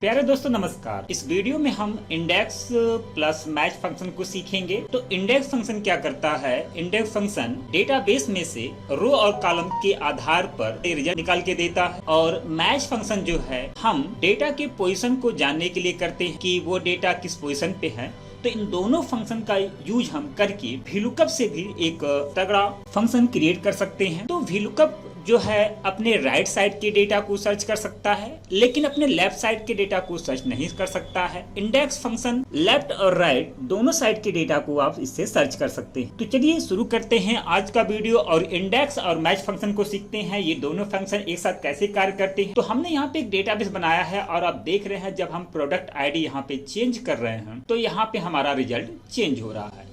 प्यारे दोस्तों नमस्कार। इस वीडियो में हम इंडेक्स प्लस मैच फंक्शन को सीखेंगे। तो इंडेक्स फंक्शन क्या करता है? इंडेक्स फंक्शन डेटाबेस में से रो और कॉलम के आधार पर रिजल्ट निकाल के देता है, और मैच फंक्शन जो है हम डेटा के पोजीशन को जानने के लिए करते हैं कि वो डेटा किस पोजीशन पे है। तो इन दोनों फंक्शन का यूज हम करके VLOOKUP से भी एक तगड़ा फंक्शन क्रिएट कर सकते हैं। तो VLOOKUP जो है अपने राइट साइड के डेटा को सर्च कर सकता है, लेकिन अपने लेफ्ट साइड के डेटा को सर्च नहीं कर सकता है। इंडेक्स फंक्शन लेफ्ट और राइट दोनों साइड के डेटा को आप इससे सर्च कर सकते हैं। तो चलिए शुरू करते हैं आज का वीडियो और इंडेक्स और मैच फंक्शन को सीखते हैं। ये दोनों फंक्शन एक साथ कैसे कार्य करते हैं। तो हमने यहाँ पे एक डेटाबेस बनाया है और आप देख रहे हैं जब हम प्रोडक्ट आईडी यहाँ पे चेंज कर रहे हैं तो यहाँ पे हमारा रिजल्ट चेंज हो रहा है।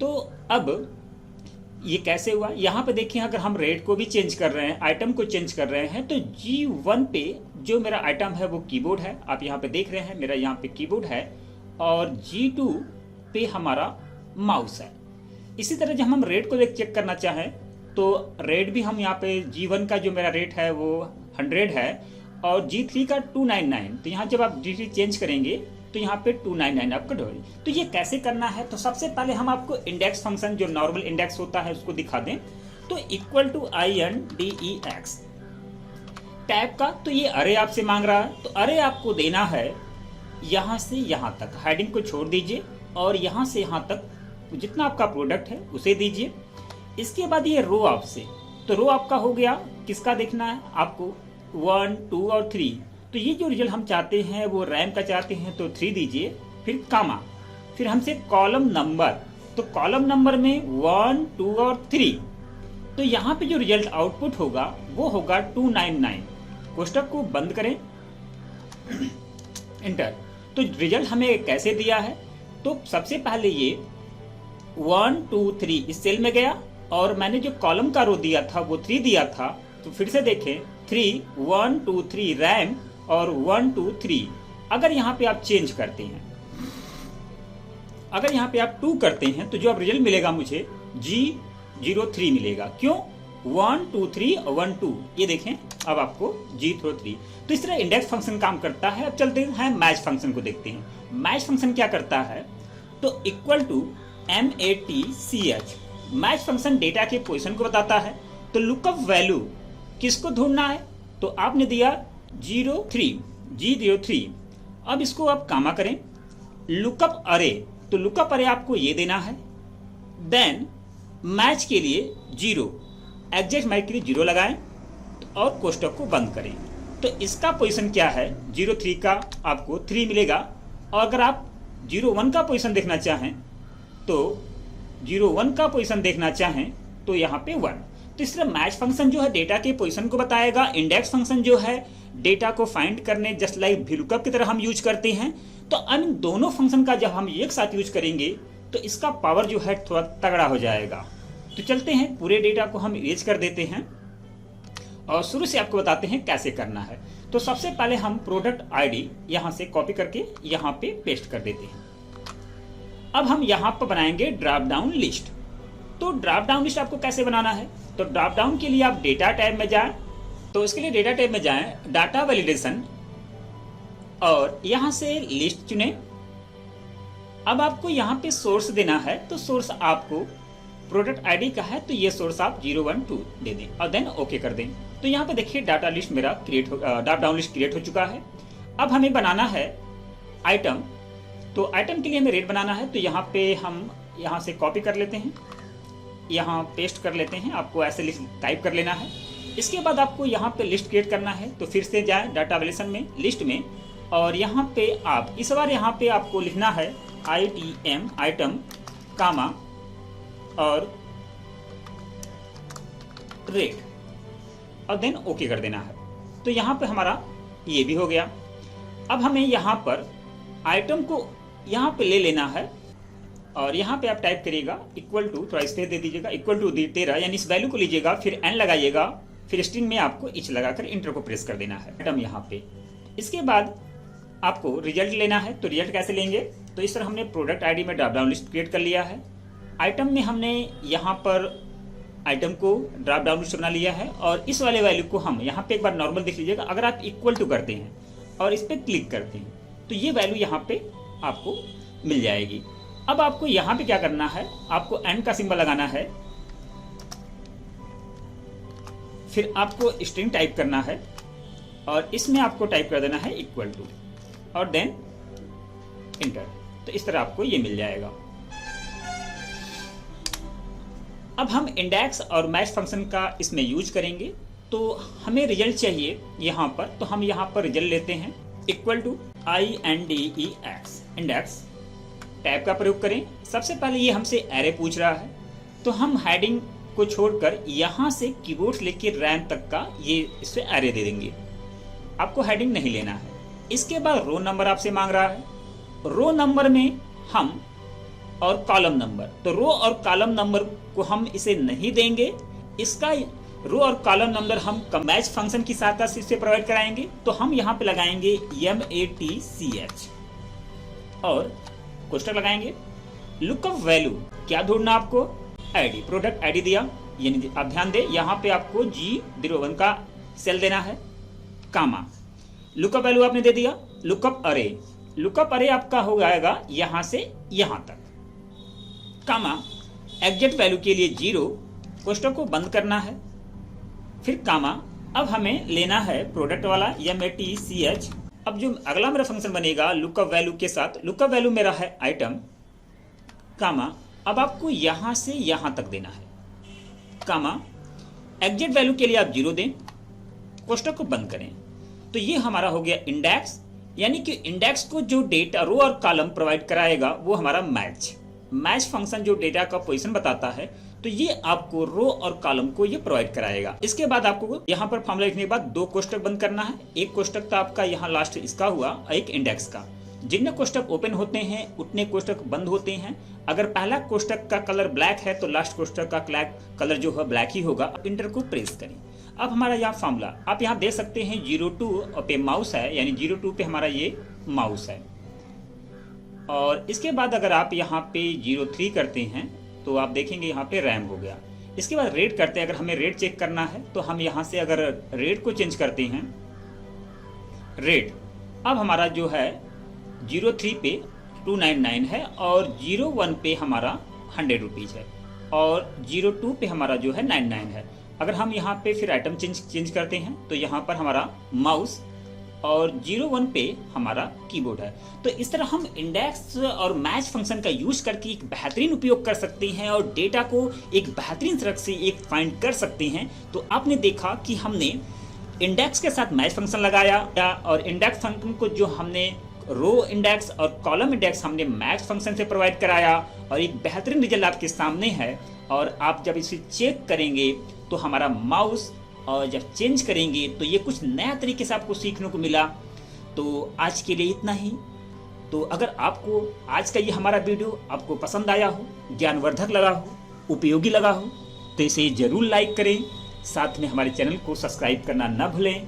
तो अब ये कैसे हुआ, यहाँ पे देखिए अगर हम रेट को भी चेंज कर रहे हैं, आइटम को चेंज कर रहे हैं, तो G1 पे जो मेरा आइटम है वो कीबोर्ड है। आप यहाँ पे देख रहे हैं मेरा यहाँ पे कीबोर्ड है, और G2 पे हमारा माउस है। इसी तरह जब हम रेट को चेक करना चाहें तो रेट भी हम यहाँ पे G1 का जो मेरा रेट है वो 100 है और G3 का 299। तो यहाँ जब आप G3 चेंज करेंगे तो यहाँ पे 299 आपको ढोई। तो ये कैसे करना है? तो सबसे पहले हम आपको इंडेक्स फंक्शन जो नॉर्मल इंडेक्स होता है उसको दिखा दें। तो इक्वल टू INDEX टैब का, तो ये अरे आपसे मांग रहा है, तो अरे आपको देना है यहाँ से यहाँ तक। हेडिंग को छोड़ दीजिए और यहाँ से यहाँ तक जितना आपका प्रोडक्ट है उसे दीजिए। इसके बाद ये रो आपसे, तो रो आपका हो गया, किसका देखना है आपको? 1, 2 और 3। तो ये जो रिजल्ट हम चाहते हैं वो रैम का चाहते हैं तो 3 दीजिए, फिर कामा, फिर हमसे कॉलम नंबर, तो कॉलम नंबर में 1, 2 और 3। तो यहाँ पे जो रिजल्ट आउटपुट होगा वो होगा 299। कोष्टक को बंद करें, इंटर। तो रिजल्ट हमें कैसे दिया है? तो सबसे पहले ये 1, 2, 3 इस सेल में गया और मैंने जो कॉलम का रो दिया था वो 3 दिया था। तो फिर से देखें 3, 1, 2, 3 रैम और 1, 2, 3। अगर यहाँ पे आप चेंज करते हैं, अगर यहाँ पे आप 2 करते हैं तो जो अब रिजल्ट मिलेगा मुझे G03 मिलेगा। क्यों? 1, 2, 3 और 1, 2। ये देखें अब आपको G03। तो इस तरह इंडेक्स फंक्शन काम करता है। अब चलते हैं मैच फंक्शन को देखते हैं। मैच फंक्शन क्या करता है? तो equal to MATCH match function data के पोजीशन को बताता है। तो लुकअप वैल्यू किसको ढूंढना है? तो आपने दिया 03G03। अब इसको आप कामा करें, लुकअप अरे, तो लुकअप अरे आपको ये देना है। देन मैच के लिए 0, एग्जैक्ट मैच के लिए 0 लगाएं और कोष्टक को बंद करें। तो इसका पोजीशन क्या है? 03 का आपको 3 मिलेगा, और अगर आप 01 का पोजीशन देखना चाहें तो 01 का पोजीशन देखना चाहें तो यहाँ पे 1। तो इस तरह मैच फंक्शन जो है डेटा के पोजीशन को बताएगा। इंडेक्स फंक्शन जो है डेटा को फाइंड करने जस्ट लाइक VLOOKUP की तरह हम यूज करते हैं। तो इन दोनों फंक्शन का जब हम एक साथ यूज करेंगे तो इसका पावर जो है थोड़ा तगड़ा हो जाएगा। तो चलते हैं, पूरे डेटा को हम इरेज कर देते हैं और शुरू से आपको बताते हैं कैसे करना है। तो सबसे पहले हम प्रोडक्ट आईडी यहाँ से कॉपी करके यहाँ पे पेस्ट कर देते हैं। अब हम यहाँ पर बनाएंगे ड्रॉप डाउन लिस्ट। तो ड्रॉप डाउन लिस्ट आपको कैसे बनाना है? तो ड्रॉप डाउन के लिए आप डेटा टैब में जाएं। तो इसके लिए डेटा टैब में जाएं, डाटा वैलिडेशन, और यहां से लिस्ट चुनें। अब आपको यहां पे सोर्स देना है, तो सोर्स आपको प्रोडक्ट आईडी का है तो ये सोर्स आप 012 दे दें और देन ओके कर दें। तो यहाँ पे देखिए डाटा लिस्ट मेरा ड्रॉप डाउन लिस्ट क्रिएट हो चुका है। अब हमें बनाना है आइटम। तो आइटम के लिए हमें रेट बनाना है, तो यहाँ पे हम यहाँ से कॉपी कर लेते हैं, यहाँ पेस्ट कर लेते हैं। आपको ऐसे टाइप कर लेना है। इसके बाद आपको यहाँ पे लिस्ट क्रिएट करना है, तो फिर से जाएं डाटा वैल्यूएशन में, लिस्ट में, और यहाँ पे आप इस बार यहाँ पे आपको लिखना है ITM आइटम कामा और रेट, और देन ओके कर देना है। तो यहाँ पे हमारा ये भी हो गया। अब हमें यहाँ पर आइटम को यहाँ पे ले लेना है और यहाँ पे आप टाइप करिएगा इक्वल टू, थोड़ा स्पेस दे दीजिएगा, इक्वल टू 13, यानी इस वैल्यू को लीजिएगा, फिर एन लगाइएगा, फिर स्ट्रिंग में आपको इच लगाकर इंटर को प्रेस कर देना है आइटम यहाँ पे। इसके बाद आपको रिजल्ट लेना है। तो रिजल्ट कैसे लेंगे? तो इस तरह हमने प्रोडक्ट आईडी में ड्रॉप डाउन लिस्ट क्रिएट कर लिया है। आइटम में हमने यहाँ पर आइटम को ड्रॉप डाउन से बना लिया है और इस वाले वैल्यू को हम यहाँ पे एक बार नॉर्मल देख लीजिएगा। अगर आप इक्वल टू करते हैं और इस पर क्लिक करते हैं तो ये वैल्यू यहाँ पे आपको मिल जाएगी। अब आपको यहाँ पे क्या करना है, आपको एंड का सिंबल लगाना है, फिर आपको स्ट्रिंग टाइप करना है और इसमें आपको टाइप कर देना है इक्वल टू और देन इंटर। तो इस तरह आपको ये मिल जाएगा। अब हम इंडेक्स और मैच फंक्शन का इसमें यूज करेंगे। तो हमें रिजल्ट चाहिए यहाँ पर, तो हम यहाँ पर रिजल्ट लेते हैं equal to INDEX index tab का प्रयोग करें। सबसे पहले ये हमसे एरे पूछ रहा है, तो हम हेडिंग को छोड़कर यहाँ से कीबोर्ड से लेकर रैम तक का ये इससे एरे दे देंगे। आपको हेडिंग नहीं लेना है। इसके बाद रो नंबर आपसे मांग रहा है, रो नंबर में हम और कॉलम नंबर, तो रो और कॉलम नंबर को हम इसे नहीं देंगे। इसका रो और कॉलम नंबर हम मैच फंक्शन की सहायता से इसे प्रोवाइड कराएंगे। तो हम यहाँ पे लगाएंगे MATCH और कोष्टक लगाएंगे। लुकअप वैल्यू क्या ढूंढना आपको, आईडी, प्रोडक्ट आईडी दिया, यानी आप ध्यान दें यहाँ पे आपको G01 का सेल देना है, कामा लुकअप वैल्यू आपने दे दिया। लुकअप अरे, लुकअप अरे आपका हो जाएगा यहाँ से यहाँ तक, कामा एग्जैक्ट वैल्यू के लिए 0, कोष्टक को बंद करना है, फिर कामा। अब हमें लेना है प्रोडक्ट वाला MATCH। अब जो अगला मेरा फंक्शन बनेगा लुकअप वैल्यू के साथ, लुकअप वैल्यू मेरा है आइटम, कामा। अब आपको यहां से यहां तक देना है, कामा एग्जैक्ट वैल्यू के लिए आप 0 दें, कोष्टक को बंद करें। तो ये हमारा हो गया इंडेक्स, यानी कि इंडेक्स को जो डेटा रो और कॉलम प्रोवाइड कराएगा वो हमारा मैच फंक्शन जो डेटा का पोजीशन बताता है, तो ये आपको रो और कॉलम को ये प्रोवाइड कराएगा। इसके बाद आपको यहाँ पर फॉर्मूला लिखने के बाद 2 कोष्टक बंद करना है। एक कोष्टक तो आपका यहाँ लास्ट इसका हुआ, एक इंडेक्स का। जितने कोष्टक ओपन होते हैं उतने कोष्टक बंद होते हैं। अगर पहला कोष्टक का कलर ब्लैक है तो लास्ट कोष्टक का कलर जो है ब्लैक ही होगा। इंटर को प्रेस करें। अब हमारा यहाँ फॉर्मूला आप यहाँ देख सकते हैं 02 पे माउस है, यानी 02 पे हमारा ये माउस है। और इसके बाद अगर आप यहाँ पे 03 करते हैं तो आप देखेंगे यहाँ पे रैम हो गया। इसके बाद रेट करते हैं, अगर हमें रेट चेक करना है तो हम यहाँ से अगर रेट को चेंज करते हैं, रेट अब हमारा जो है 03 पे 299 है और 01 पे हमारा 100 रुपीज़ है और 02 पे हमारा जो है 99 है। अगर हम यहाँ पे फिर आइटम चेंज करते हैं तो यहाँ पर हमारा माउस और 01 पे हमारा कीबोर्ड है। तो इस तरह हम इंडेक्स और मैच फंक्शन का यूज करके एक बेहतरीन उपयोग कर सकते हैं और डेटा को एक बेहतरीन तरह से एक फाइंड कर सकते हैं। तो आपने देखा कि हमने इंडेक्स के साथ मैच फंक्शन लगाया और इंडेक्स फंक्शन को जो हमने रो इंडेक्स और कॉलम इंडेक्स हमने मैच फंक्शन से प्रोवाइड कराया और एक बेहतरीन रिजल्ट आपके सामने है। और आप जब इसे चेक करेंगे तो हमारा माउस और जब चेंज करेंगे तो ये कुछ नया तरीके से आपको सीखने को मिला। तो आज के लिए इतना ही। तो अगर आपको आज का ये हमारा वीडियो आपको पसंद आया हो, ज्ञानवर्धक लगा हो, उपयोगी लगा हो, तो इसे जरूर लाइक करें। साथ में हमारे चैनल को सब्सक्राइब करना न भूलें।